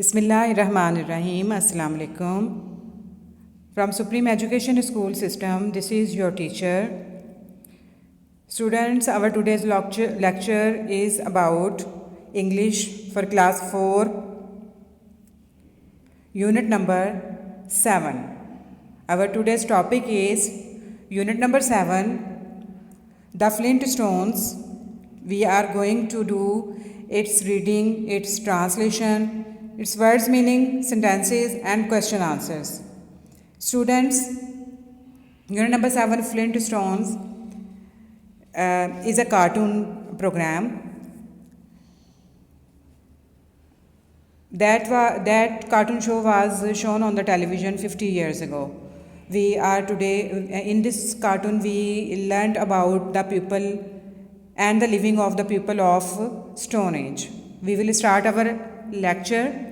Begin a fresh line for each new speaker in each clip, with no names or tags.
Bismillahirrahmanirrahim. Assalamu alaikum. From Supreme Education School System, this is your teacher. Students, our today's lecture is about English for class 4, unit number 7. Our today's topic is unit number 7, the Flintstones. We are going to do its reading, its translation, its words meaning, sentences and question answers. Students, unit number 7, Flintstones is a cartoon program that cartoon show was shown on the television 50 years ago. We are today in this cartoon we learned about the people and the living of the people of Stone Age. We will start our lecture.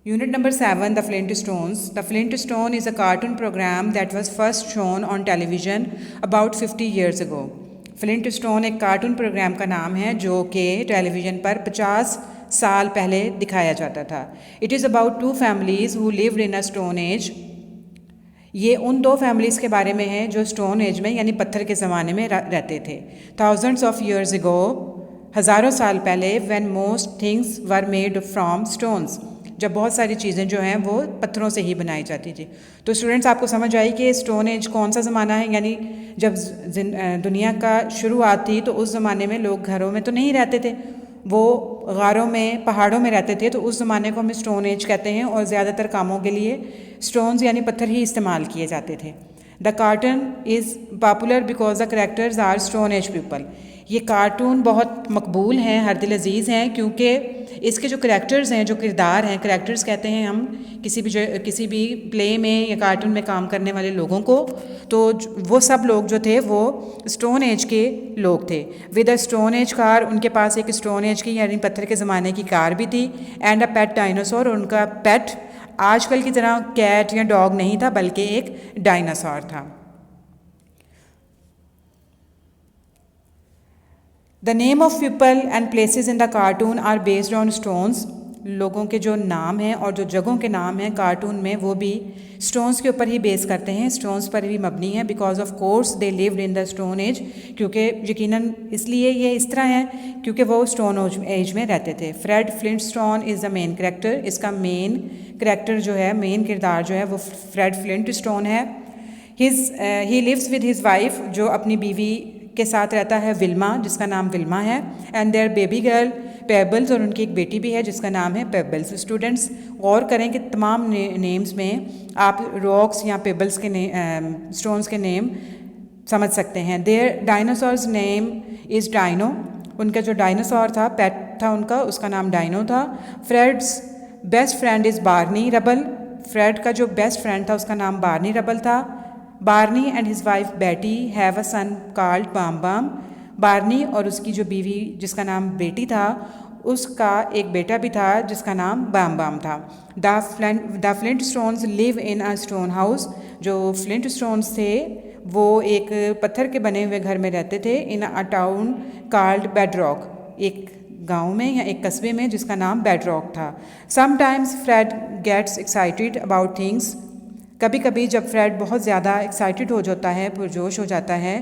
Unit number 7, the Flintstones. The Flintstone is a cartoon program that was first shown on television about 50 years ago. Flintstone एक cartoon programme का नाम है जो कि television पर 50 साल पहले दिखाया जाता था. It is about two families who lived in a stone age. ये उन दो फैमिलीज़ के बारे में है जो स्टोन एज में यानी पत्थर के ज़माने में रहते थे. Thousands of years ago, हज़ारों साल पहले, when most things were made from stones. जब बहुत सारी चीज़ें जो हैं वो पत्थरों से ही बनाई जाती थी. तो स्टूडेंट्स आपको समझ आई कि स्टोन एज कौन सा ज़माना है, यानी जब दुनिया का शुरुआत थी तो उस ज़माने में लोग घरों में तो नहीं रहते थे, वो गारों में पहाड़ों में रहते थे. तो उस ज़माने को हम स्टोन एज कहते हैं और ज़्यादातर कामों के लिए स्टोन्स यानी पत्थर ही इस्तेमाल किए जाते थे. The cartoon is popular because the characters are stone age people. ये कार्टून बहुत मकबूल हैं, हर दिल अजीज़ हैं, क्योंकि इसके जो करेक्टर्स हैं, जो किरदार हैं, करेक्टर्स कहते हैं हम किसी भी प्ले में या कार्टून में काम करने वाले लोगों को. तो वो सब लोग जो थे वो स्टोन एज के लोग थे. With a stone age car, उनके पास एक स्टोन एज की यानी पत्थर के ज़माने की कार भी थी. एंड अ पेट डायनासोर, उनका पेट आजकल की तरह कैट या डॉग नहीं था बल्कि एक डायनासोर था. The name of people and places in the cartoon are based on stones. लोगों के जो नाम हैं और जो जगहों के नाम हैं कार्टून में वो भी स्टोन्स के ऊपर ही बेस करते हैं, स्टोन्स पर ही मबनी है. Because of course they lived in the stone as, क्योंकि यकीनन इसलिए ये इस तरह है क्योंकि वो स्टोन एज में रहते थे. Fred Flintstone is the main character. इसका मेन करेक्टर जो है, मेन किरदार जो है वो फ्रेड फ्लिंटस्टोन है. He lives with his wife, जो अपनी बीवी के साथ रहता है, विल्मा, जिसका नाम विल्मा है. And their baby girl Pebbles, और उनकी एक बेटी भी है जिसका नाम है पेबल्स. स्टूडेंट्स गौर करें कि तमाम नेम्स में आप रॉक्स या पेबल्स के स्टोन्स के नेम समझ सकते हैं. Their dinosaurs name is Dino. उनका जो डायनासोर था, पेट था उनका, उसका नाम डाइनो था. Fred's best friend is Barney Rubble. Fred का जो बेस्ट फ्रेंड था उसका नाम बार्नी रबल था. Barney and his wife Betty have a son called Bam Bam. Barney और उसकी जो बीवी जिसका नाम बेटी था उसका एक बेटा भी था जिसका नाम बाम बाम था. The Flintstones live in a stone house. जो फ्लिंटस्टोन्स थे वो एक पत्थर के बने हुए घर में रहते थे. इन अ टाउन कॉल्ड बेडरॉक, एक गांव में या एक कस्बे में जिसका नाम बेडरॉक था. Sometimes Fred gets excited about things. कभी कभी जब फ्रेड बहुत ज़्यादा एक्साइटेड हो जाता है, पुरजोश हो जाता है.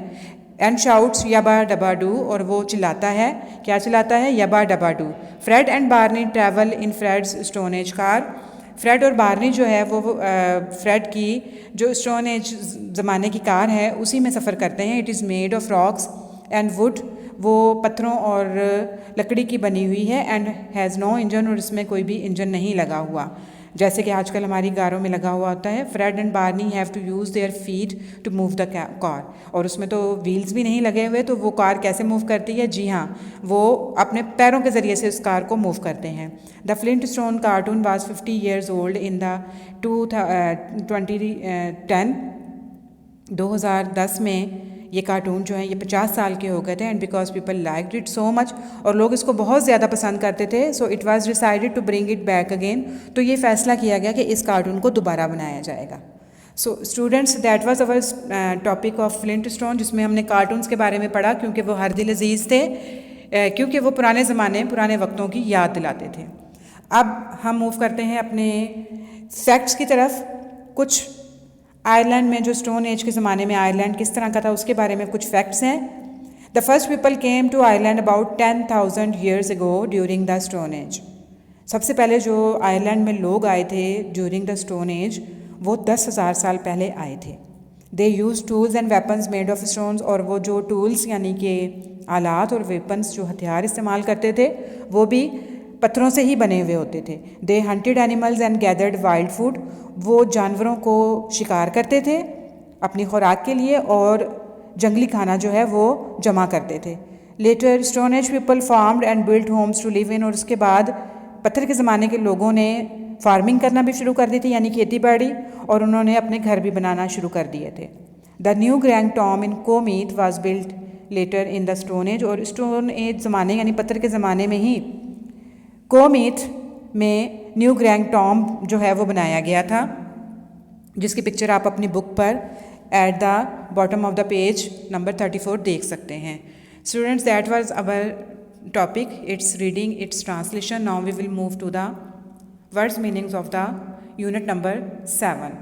एंड शाउट्स यबा डबा डू, और वो चिल्लाता है. क्या चिल्लाता है? Yabba dabba doo. Fred and Barney travel in Fred's stone age car. Fred और बार्नी जो है वो फ्रेड की जो स्टोन एज ज़माने की कार है उसी में सफ़र करते हैं. It is made of rocks and would. वो पत्थरों और लकड़ी की बनी हुई है. एंड हैज़ नो इंजन, और इसमें कोई भी इंजन नहीं लगा हुआ जैसे कि आजकल हमारी कारों में लगा हुआ होता है. Fred and Barney have to use their feet to move the car. और उसमें तो व्हील्स भी नहीं लगे हुए, तो वो कार कैसे मूव करती है? जी हाँ, वो अपने पैरों के ज़रिए से उस कार को मूव करते हैं. The Flintstone cartoon was 50 years old in the 2010 में ये कार्टून जो है ये 50 साल के हो गए थे. And because people liked it so much, और लोग इसको बहुत ज़्यादा पसंद करते थे. So it was decided to bring it back again. तो ये फ़ैसला किया गया कि इस कार्टून को दोबारा बनाया जाएगा. So students, that was our topic of Flintstone, जिसमें हमने कार्टून्स के बारे में पढ़ा क्योंकि वो हर दिल अजीज़ थे, क्योंकि वो पुराने ज़माने पुराने वक्तों की याद दिलाते थे. अब हम मूव करते हैं अपने फैक्ट्स की तरफ। कुछ आयरलैंड में जो स्टोन एज के ज़माने में आयरलैंड किस तरह का था उसके बारे में कुछ फैक्ट्स हैं। The first people came to Ireland about 10,000 years ago during the stone age. सबसे पहले जो आयरलैंड में लोग आए थे ड्यूरिंग द स्टोन एज वो 10,000 साल पहले आए थे। They use tools and weapons made of stones, और वो जो टूल्स यानी कि आलात और वेपन्स जो हथियार इस्तेमाल करते थे वो भी पत्थरों से ही बने हुए होते थे। They hunted animals and gathered wild food, वो जानवरों को शिकार करते थे अपनी खुराक के लिए और जंगली खाना जो है वो जमा करते थे। Later stone age people farmed and built homes to live in, और उसके बाद पत्थर के ज़माने के लोगों ने फार्मिंग करना भी शुरू कर दी थी यानी खेती बाड़ी, और उन्होंने अपने घर भी बनाना शुरू कर दिए थे। The Newgrange tomb in County Meath was built later in the stone age, और स्टोन एज ज़माने यानी पत्थर के ज़माने में ही कोमीत में न्यू ग्रैंड टॉम जो है वो बनाया गया था, जिसकी पिक्चर आप अपनी बुक पर at the bottom of the page number 34 देख सकते हैं। Students, that was our topic, its reading, its translation. Now we will move to the words meanings of the unit number 7.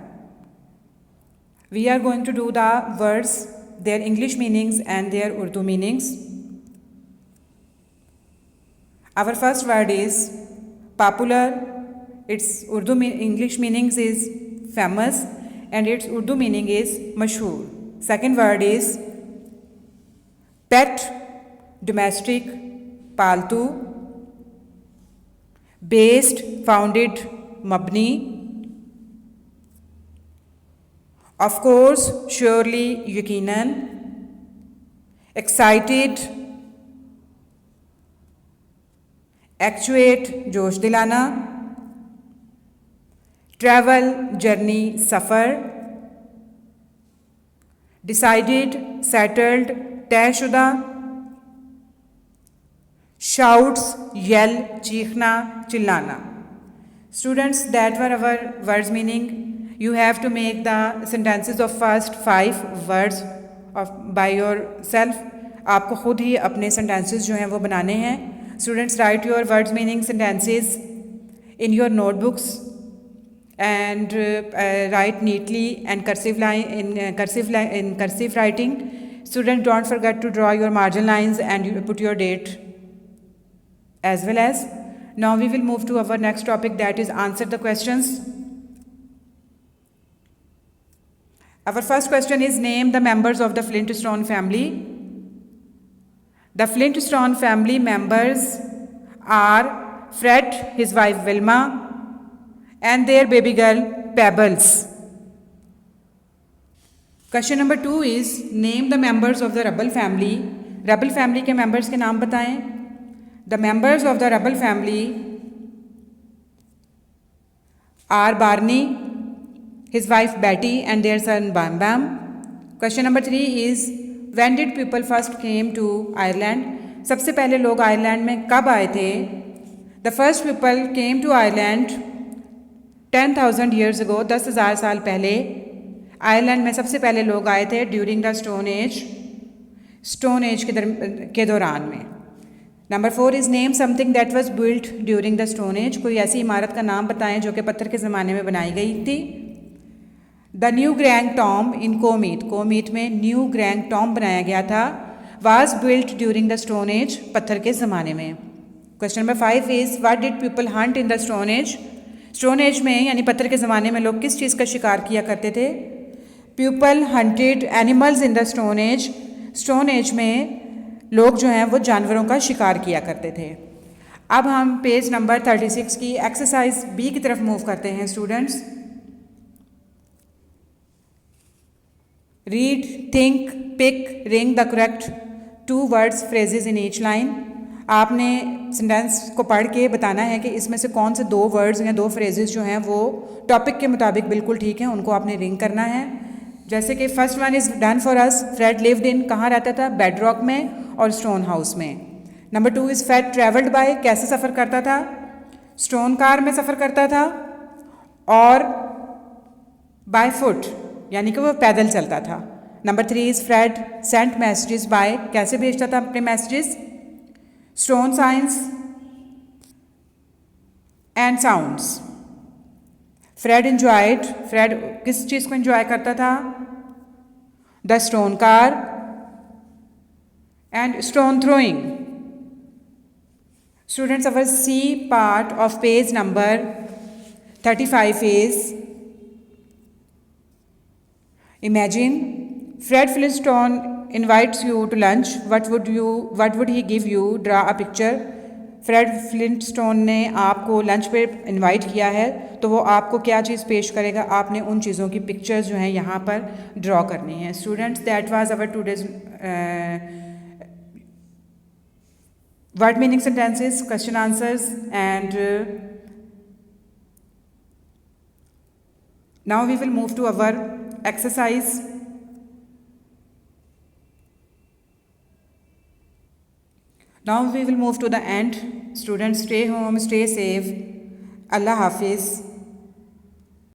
We are going to do the words, their English meanings and their Urdu meanings. Our first word is popular. Its English meanings is famous and its Urdu meaning is mashhoor. Second word is pet, domestic, पालतू। Based, founded, मबनी। Of course, surely, यकीनन। Excited, actuate, जोश दिलाना। Travel, journey, सफ़र। Decided, settled, तयशुदा। Shouts, yell, चीखना, चिल्लाना। Students, that were our words meaning. You have to make the sentences of first 5 words of by yourself. आपको खुद ही अपने सेंटेंसेस जो हैं वो बनाने हैं। Students, right your words meaning sentences in your notebooks and write neatly and in cursive writing. Students, don't forget to draw your margin lines and you put your date as well as. Now we will move to our next topic, that is answer the questions. Our first question is name the members of the Flintstone family. The Flintstone family members are Fred, his wife Wilma, and their baby girl Pebbles. Question number 2 is name the members of the Rubble family. Rubble family के members के नाम बताएं. The members of the Rubble family are Barney, his wife Betty, and their son Bam Bam. Question number 3 is when did people first came to Ireland? सबसे पहले लोग Ireland में कब आए थे? The first people came to Ireland 10,000 years ago. 10,000 साल पहले Ireland में सबसे पहले लोग आए थे ड्यूरिंग द स्टोन एज के दौरान में. Number 4 is name something that was built during the stone as. कोई ऐसी इमारत का नाम बताएं जो कि पत्थर के ज़माने में बनाई गई थी. The Newgrange tomb in कोमीत में न्यू ग्रैंड टॉम बनाया गया था. Was built during the stone as, पत्थर के ज़माने में. Question number 5 is what did people Hunt in the stone age. Stone age में यानी पत्थर के ज़माने में लोग किस चीज़ का शिकार किया करते थे? People hunted animals in the stone age. Stone age में लोग जो हैं वो जानवरों का शिकार किया करते थे. अब हम पेज नंबर 36 की एक्सरसाइज बी की तरफ मूव करते हैं. Students, read, think, pick, ring the correct 2 words phrases in each line. आपने सेंटेंस को पढ़ के बताना है कि इसमें से कौन से 2 वर्ड्स या 2 फ्रेजेस जो हैं वो टॉपिक के मुताबिक बिल्कुल ठीक हैं, उनको आपने रिंग करना है. जैसे कि first one is done for us. Fred lived in, कहाँ रहता था? बेडरॉक में और स्टोन हाउस में. Number 2 is Fred travelled by, कैसे सफ़र करता था? स्टोन कार में सफ़र करता था और बाय फुट यानी कि वो पैदल चलता था. Number 3 is Fred sent messages by, कैसे भेजता था अपने मैसेजेस? Stone science and sounds. Fred enjoyed, Fred किस चीज़ को enjoy करता था? The stone car and stone throwing. Students, our C part of page number 35 is, imagine Fred Flintstone invites you to lunch. What would he give you? Draw a picture. Fred Flintstone ने आपको lunch पे invite किया है, तो वो आपको क्या चीज़ पेश करेगा? आपने उन चीज़ों की पिक्चर्स जो हैं यहाँ पर ड्रॉ करनी है। Students, that was our today's word meaning sentences, question answers, and now we will move to our exercise. Now we will move to the end. Students, stay home, stay safe. Allah Hafiz.